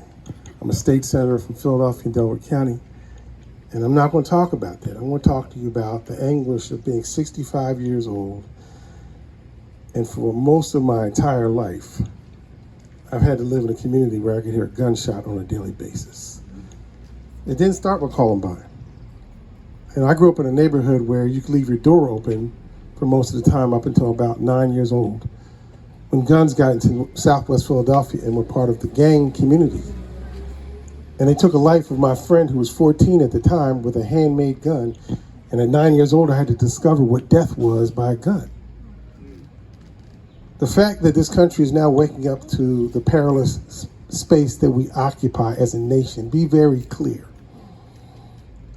I'm a state senator from Philadelphia and Delaware County, and I'm not going to talk about that. I'm going to talk to you about the anguish of being 65 years old, and for most of my entire life, I've had to live in a community where I could hear a gunshot on a daily basis. It didn't start with Columbine. And I grew up in a neighborhood where you could leave your door open for most of the time up until about 9 years old, when guns got into Southwest Philadelphia and were part of the gang community. And they took a life of my friend who was 14 at the time with a handmade gun, and at 9 years old I had to discover what death was by a gun. The fact that this country is now waking up to the perilous space that we occupy as a nation, be very clear.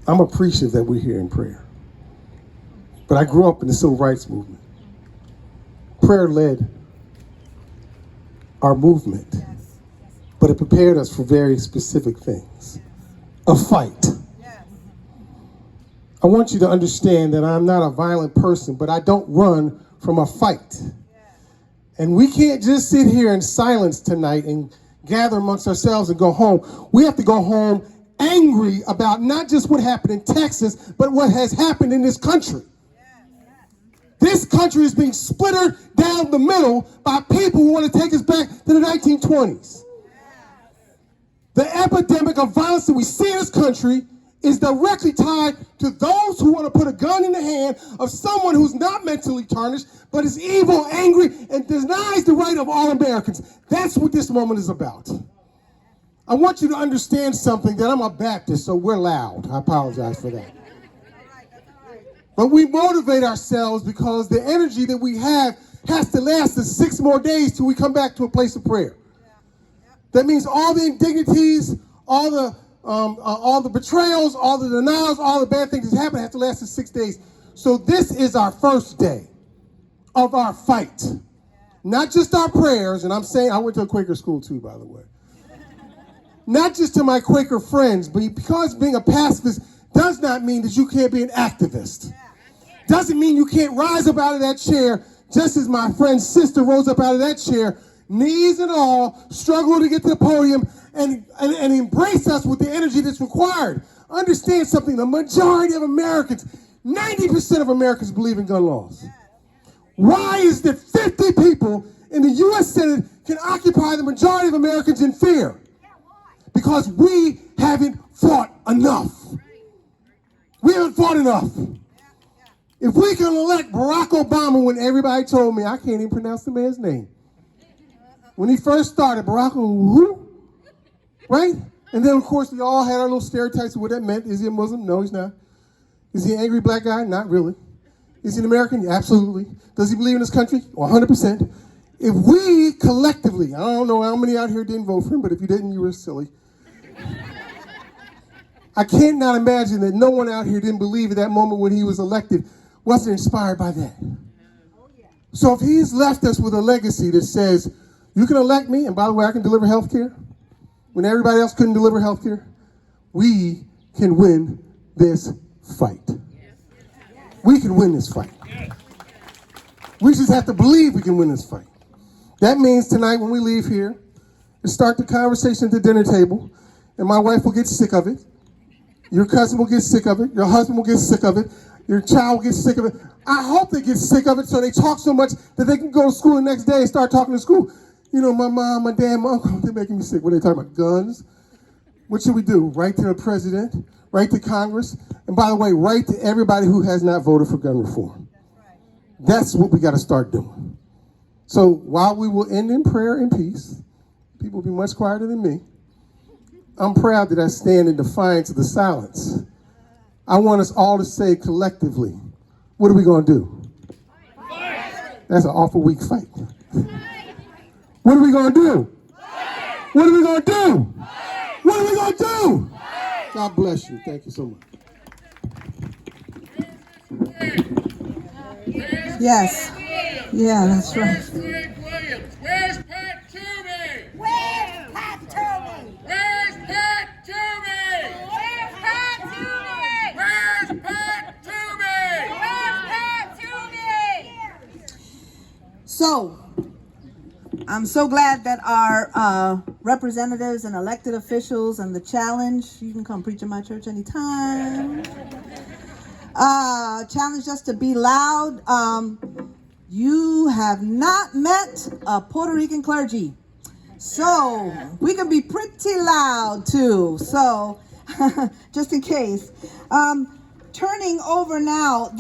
I'm appreciative that we're here in prayer. But I grew up in the civil rights movement. Prayer led our movement, but it prepared us for very specific things. A fight. I want you to understand that I'm not a violent person, but I don't run from a fight. And we can't just sit here in silence tonight and gather amongst ourselves and go home. We have to go home angry about not just what happened in Texas, but what has happened in this country. This country is being splintered down the middle by people who want to take us back to the 1920s. The epidemic of violence that we see in this country is directly tied to those who want to put a gun in the hand of someone who's not mentally tarnished, but is evil, angry, and denies the right of all Americans. That's what this moment is about. I want you to understand something, that I'm a Baptist, so we're loud. I apologize for that. But we motivate ourselves because the energy that we have has to last us 6 more days till we come back to a place of prayer. That means all the indignities, all the betrayals, all the denials, all the bad things that happen have to last us 6 days. So this is our first day of our fight. Not just our prayers, and I'm saying, I went to a Quaker school too, by the way. Not just to my Quaker friends, but because being a pacifist does not mean that you can't be an activist. Doesn't mean you can't rise up out of that chair, just as my friend's sister rose up out of that chair, knees and all, struggle to get to the podium, and embrace us with the energy that's required. Understand something, the majority of Americans, 90% of Americans believe in gun laws. Why is it 50 people in the U.S. Senate can occupy the majority of Americans in fear? Because we haven't fought enough. We haven't fought enough. If we can elect Barack Obama, when everybody told me, I can't even pronounce the man's name. When he first started, Barack, who? Right? And then, of course, we all had our little stereotypes of what that meant. Is he a Muslim? No, he's not. Is he an angry black guy? Not really. Is he an American? Absolutely. Does he believe in his country? 100%. If we collectively, I don't know how many out here didn't vote for him, but if you didn't, you were silly. I can't not imagine that no one out here didn't believe at that moment when he was elected wasn't inspired by that. So if he's left us with a legacy that says, you can elect me, and by the way, I can deliver health care, when everybody else couldn't deliver health care, we can win this fight. We can win this fight. We just have to believe we can win this fight. That means tonight when we leave here, to start the conversation at the dinner table, and my wife will get sick of it. Your cousin will get sick of it. Your husband will get sick of it. Your child will get sick of it. I hope they get sick of it so they talk so much that they can go to school the next day and start talking to school. You know, my mom, my dad, my uncle, they're making me sick. What are they talking about? Guns? What should we do? Write to the president, write to Congress, and by the way, write to everybody who has not voted for gun reform. That's what we got to start doing. So while we will end in prayer and peace, people will be much quieter than me. I'm proud that I stand in defiance of the silence. I want us all to say collectively, what are we going to do? Fight. That's an awful weak fight. What are we going to do? Fight. What are we going to do? Fight. What are we going to do? Fight. God bless you. Thank you so much. Yes. Yeah, that's right. Where's Pat Toomey? Where's Pat Toomey? Where's Pat Toomey? Where's Pat Toomey? Where's Pat Toomey? Where's Pat Toomey? So, I'm so glad that our representatives and elected officials and the challenge, you can come preach in my church anytime, challenged us to be loud. You have not met a Puerto Rican clergy. So, we can be pretty loud too. So, just in case. Turning over now,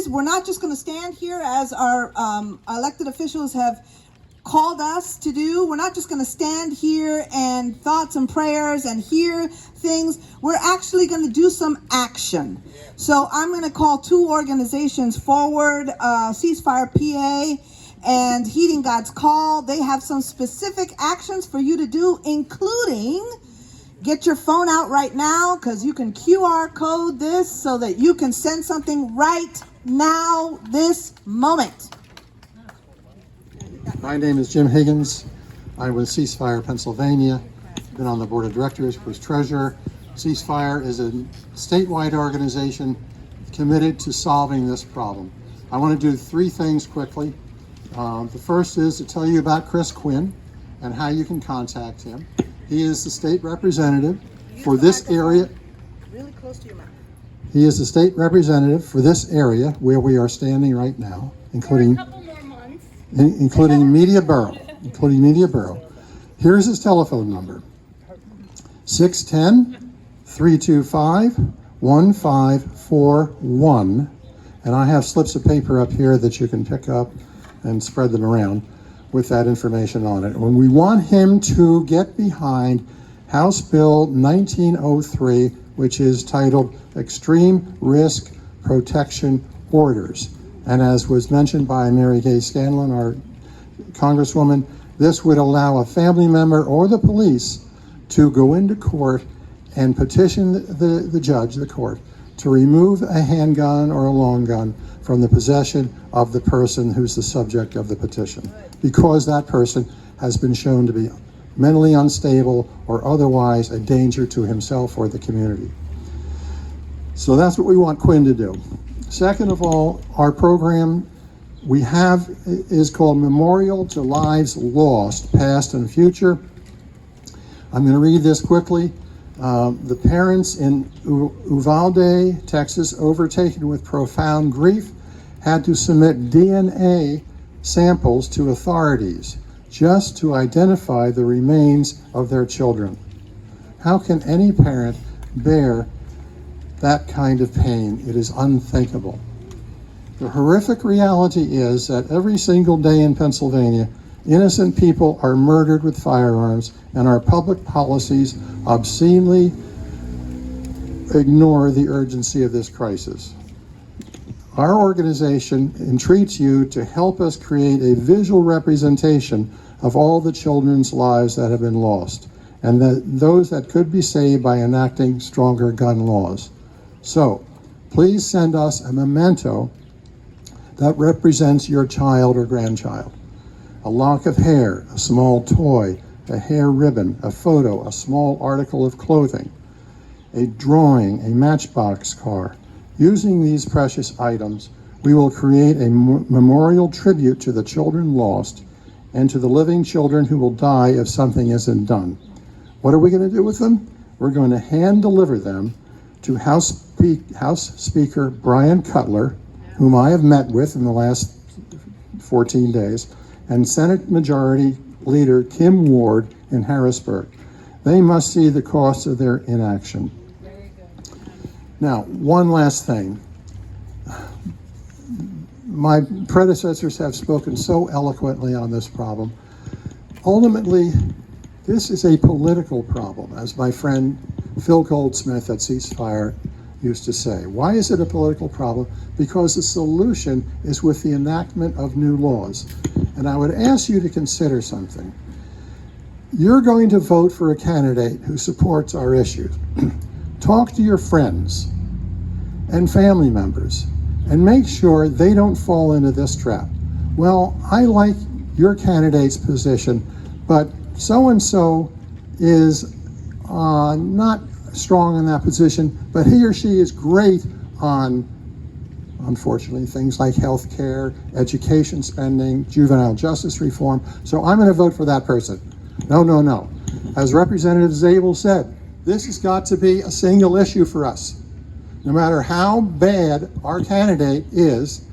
we're not just going to stand here as our elected officials have called us to do. We're not just going to stand here and thoughts and prayers and hear things. We're actually going to do some action. So I'm going to call two organizations forward, Ceasefire PA and Heeding God's Call. They have some specific actions for you to do, including get your phone out right now because you can QR code this so that you can send something right now, this moment. My name is Jim Higgins. I'm with Ceasefire Pennsylvania. Been on the board of directors, was treasurer. Ceasefire is a statewide organization committed to solving this problem. I want to do three things quickly. The first is to tell you about Chris Quinn and how you can contact him. He is the state representative for this area. Really close to your mouth. He is the state representative for this area where we are standing right now, including Media Borough. Here's his telephone number: 610-325-1541. And I have slips of paper up here that you can pick up and spread them around with that information on it. When we want him to get behind House Bill 1903, which is titled Extreme Risk Protection Orders. And as was mentioned by Mary Gay Scanlon, our Congresswoman, this would allow a family member or the police to go into court and petition the judge, the court, to remove a handgun or a long gun from the possession of the person who's the subject of the petition, because that person has been shown to be mentally unstable or otherwise a danger to himself or the community. So that's what we want Quinn to do. Second of all, our program we have is called Memorial to Lives Lost, Past and Future. I'm going to read this quickly. The parents in Uvalde, Texas, overtaken with profound grief, had to submit DNA samples to authorities just to identify the remains of their children. How can any parent bear that kind of pain? It is unthinkable. The horrific reality is that every single day in Pennsylvania, innocent people are murdered with firearms, and our public policies obscenely ignore the urgency of this crisis. Our organization entreats you to help us create a visual representation of all the children's lives that have been lost, and those that could be saved by enacting stronger gun laws. So, please send us a memento that represents your child or grandchild. A lock of hair, a small toy, a hair ribbon, a photo, a small article of clothing, a drawing, a matchbox car. Using these precious items, we will create a memorial tribute to the children lost and to the living children who will die if something isn't done. What are we going to do with them? We're going to hand deliver them to House Speaker Brian Cutler, whom I have met with in the last 14 days, and Senate Majority Leader Kim Ward in Harrisburg. They must see the cost of their inaction. Now, one last thing. My predecessors have spoken so eloquently on this problem. Ultimately, this is a political problem, as my friend Phil Goldsmith at Ceasefire used to say. Why is it a political problem? Because the solution is with the enactment of new laws. And I would ask you to consider something. You're going to vote for a candidate who supports our issues. Talk to your friends and family members and make sure they don't fall into this trap. Well, I like your candidate's position, but so-and-so is not strong in that position, but he or she is great on, unfortunately, things like health care, education spending, juvenile justice reform, so I'm going to vote for that person. No, no, no. As Representative Zabel said, this has got to be a single issue for us. No matter how bad our candidate is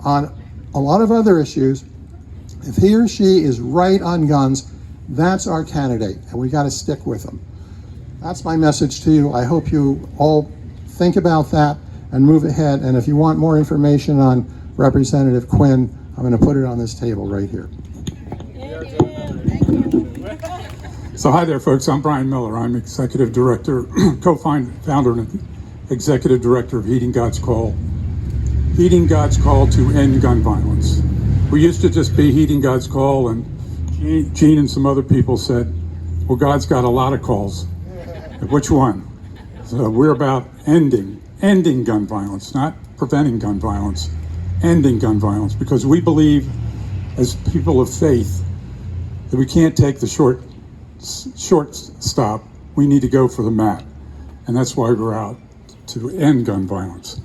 on a lot of other issues, if he or she is right on guns, that's our candidate, and we got to stick with them. That's my message to you. I hope you all think about that and move ahead. And if you want more information on Representative Quinn, I'm going to put it on this table right here. So hi there, folks. I'm Brian Miller. I'm Executive Director, co-founder and Executive Director of Heeding God's Call. Heeding God's Call to End Gun Violence. We used to just be Heeding God's Call, and Gene and some other people said, well, God's got a lot of calls. Which one? So we're about ending gun violence, not preventing gun violence, ending gun violence, because we believe as people of faith that we can't take the short stop. We need to go for the mat. And that's why we're out to end gun violence.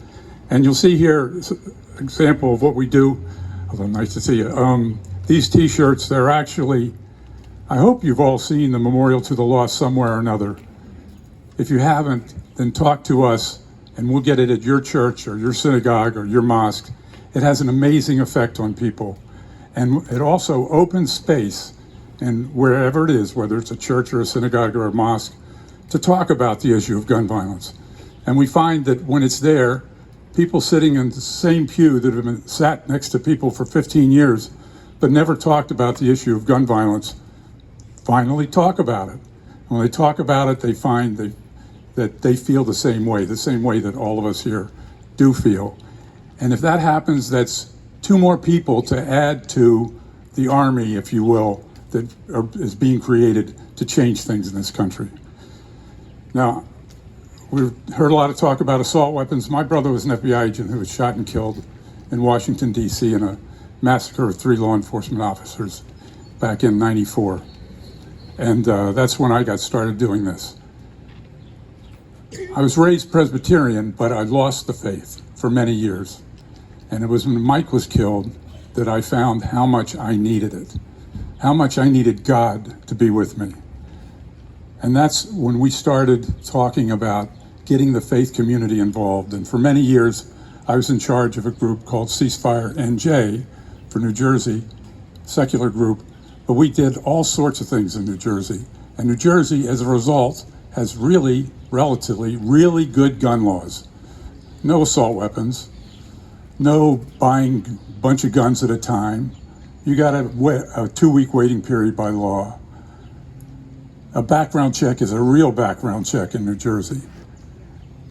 And you'll see here an example of what we do. Although nice to see you. These t-shirts, they're actually, I hope you've all seen the Memorial to the Lost somewhere or another. If you haven't, then talk to us and we'll get it at your church or your synagogue or your mosque. It has an amazing effect on people. And it also opens space, and wherever it is, whether it's a church or a synagogue or a mosque, to talk about the issue of gun violence. And we find that when it's there, people sitting in the same pew that have been sat next to people for 15 years, but never talked about the issue of gun violence, finally talk about it. When they talk about it, they find that they feel the same way that all of us here do feel. And if that happens, that's two more people to add to the army, if you will, that is being created to change things in this country. Now, we've heard a lot of talk about assault weapons. My brother was an FBI agent who was shot and killed in Washington, D.C. in a massacre of 3 law enforcement officers back in '94. And that's when I got started doing this. I was raised Presbyterian, but I lost the faith for many years. And it was when Mike was killed that I found how much I needed it, how much I needed God to be with me. And that's when we started talking about getting the faith community involved. And for many years, I was in charge of a group called Ceasefire NJ for New Jersey, secular group. But we did all sorts of things in New Jersey. And New Jersey, as a result, has relatively good gun laws. No assault weapons, no buying a bunch of guns at a time. You got a 2-week waiting period by law. A background check is a real background check in New Jersey.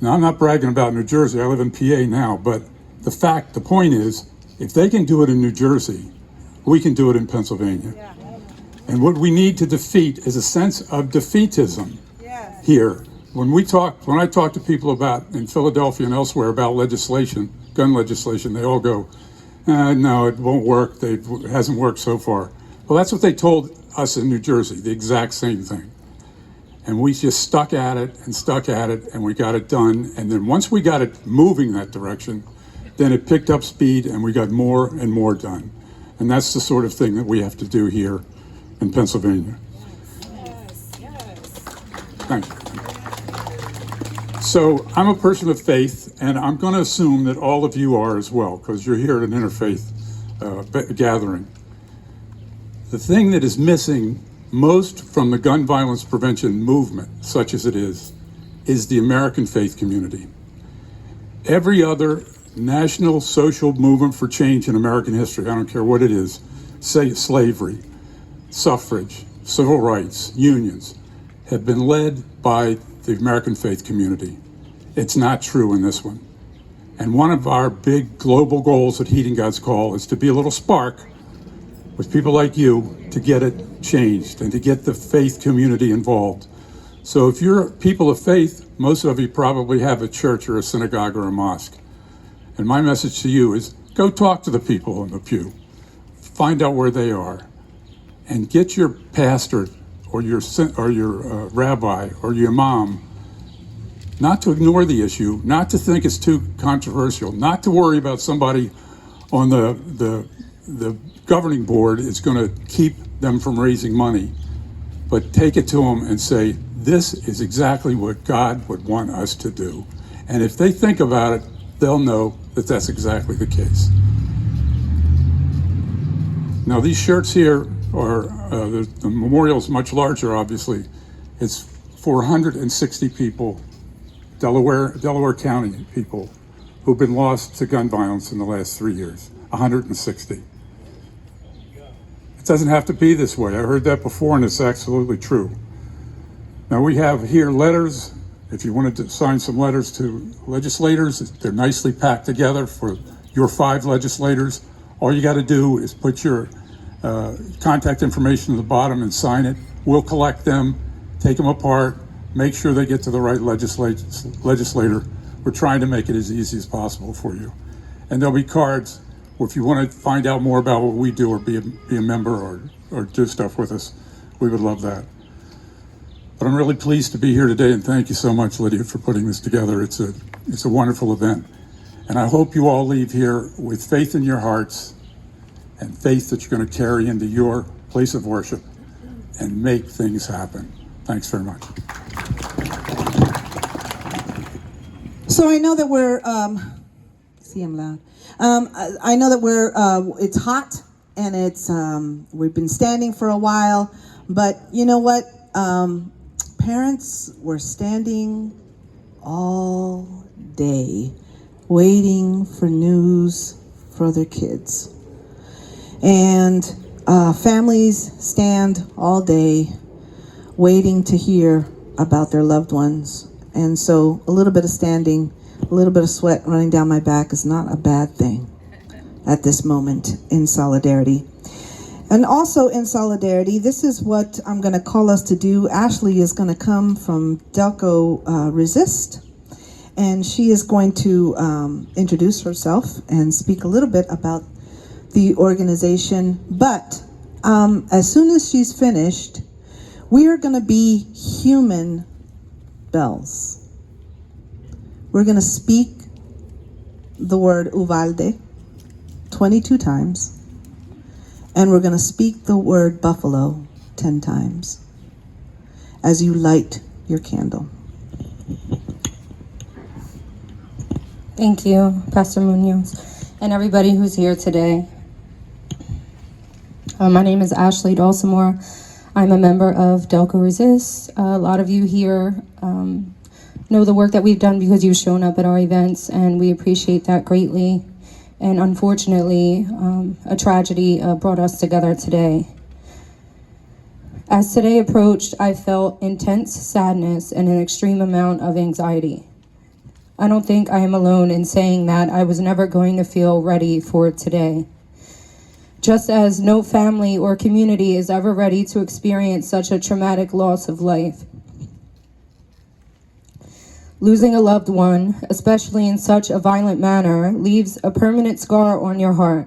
Now, I'm not bragging about New Jersey, I live in PA now, but the point is, if they can do it in New Jersey, we can do it in Pennsylvania. Yeah. And what we need to defeat is a sense of defeatism here. When I talk to people about, in Philadelphia and elsewhere, about legislation, gun legislation, they all go, No, it won't work. It hasn't worked so far. Well, that's what they told us in New Jersey, the exact same thing. And we just stuck at it, and we got it done. And then once we got it moving that direction, then it picked up speed, and we got more and more done. And that's the sort of thing that we have to do here in Pennsylvania. Thank you. So I'm a person of faith, and I'm going to assume that all of you are as well, because you're here at an interfaith gathering. The thing that is missing most from the gun violence prevention movement, such as it is the American faith community. Every other national social movement for change in American history, I don't care what it is, say slavery, suffrage, civil rights, unions, have been led by the American faith community. It's not true in this one. And one of our big global goals at Heeding God's Call is to be a little spark with people like you to get it changed and to get the faith community involved. So if you're people of faith, most of you probably have a church or a synagogue or a mosque. And my message to you is go talk to the people in the pew, find out where they are, and get your pastor or your rabbi or your imam not to ignore the issue, not to think it's too controversial, not to worry about somebody on the governing board is going to keep them from raising money, but take it to them and say, this is exactly what God would want us to do. And if they think about it, they'll know that that's exactly the case. Now these shirts here are, the memorial's much larger, obviously. It's for 160 people, Delaware County people, who've been lost to gun violence in the last 3 years, 160. It doesn't have to be this way. I heard that before, and it's absolutely true. Now we have here letters. If you wanted to sign some letters to legislators, they're nicely packed together for your 5 legislators. All you got to do is put your contact information at the bottom and sign it. We'll collect them, take them apart, make sure they get to the right legislator. We're trying to make it as easy as possible for you. And there'll be cards. If you want to find out more about what we do or be a member or do stuff with us, we would love that. But I'm really pleased to be here today, and thank you so much, Lydia, for putting this together. It's a wonderful event. And I hope you all leave here with faith in your hearts and faith that you're going to carry into your place of worship and make things happen. Thanks very much. So I know that we're, see I'm loud. I know that it's hot and it's, we've been standing for a while, but you know what? Parents were standing all day waiting for news for their kids. And families stand all day waiting to hear about their loved ones. And so a little bit of standing, a little bit of sweat running down my back is not a bad thing at this moment in solidarity. And also in solidarity, this is what I'm going to call us to do. Ashley is going to come from Delco Resist, and she is going to introduce herself and speak a little bit about the organization. But as soon as she's finished, we are going to be human bells. We're going to speak the word Uvalde 22 times. And we're going to speak the word buffalo 10 times as you light your candle. Thank you, Pastor Munoz, and everybody who's here today. My name is Ashley Dolcemor. I'm a member of Delco Resist. A lot of you here know the work that we've done because you've shown up at our events, and we appreciate that greatly. And unfortunately, a tragedy brought us together today. As today approached, I felt intense sadness and an extreme amount of anxiety. I don't think I am alone in saying that I was never going to feel ready for today. Just as no family or community is ever ready to experience such a traumatic loss of life. Losing a loved one, especially in such a violent manner, leaves a permanent scar on your heart.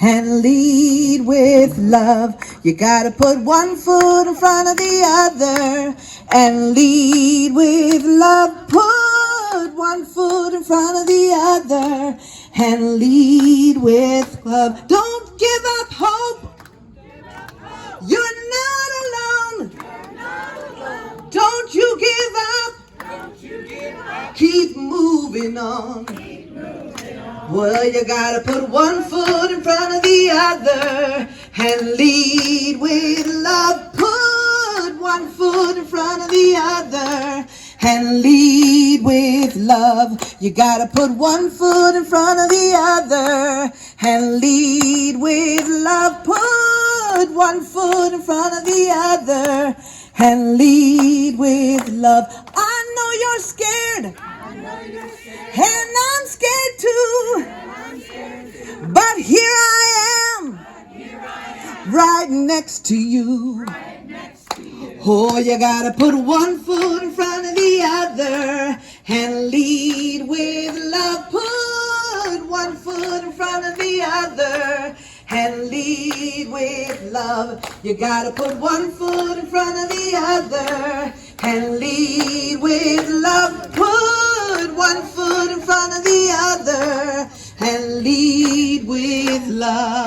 and lead with love. You gotta put one foot in front of the other and lead with love. Put one foot in front of the other and lead with love. Don't give up hope. You're not alone. Don't you give up. Keep moving on. Well, you gotta put one foot in front of the other and lead with love. Put one foot in front of the other and lead with love. You gotta put one foot in front of the other and lead with love. Put one foot in front of the other and lead with love. I know you're scared. And I'm scared too. But here I am, right next to you. Oh, you gotta put one foot in front of the other and lead with love. Put one foot in front of the other and lead with love. You gotta put one foot in front of the other and lead with love. Put one foot in front of the other and lead with love.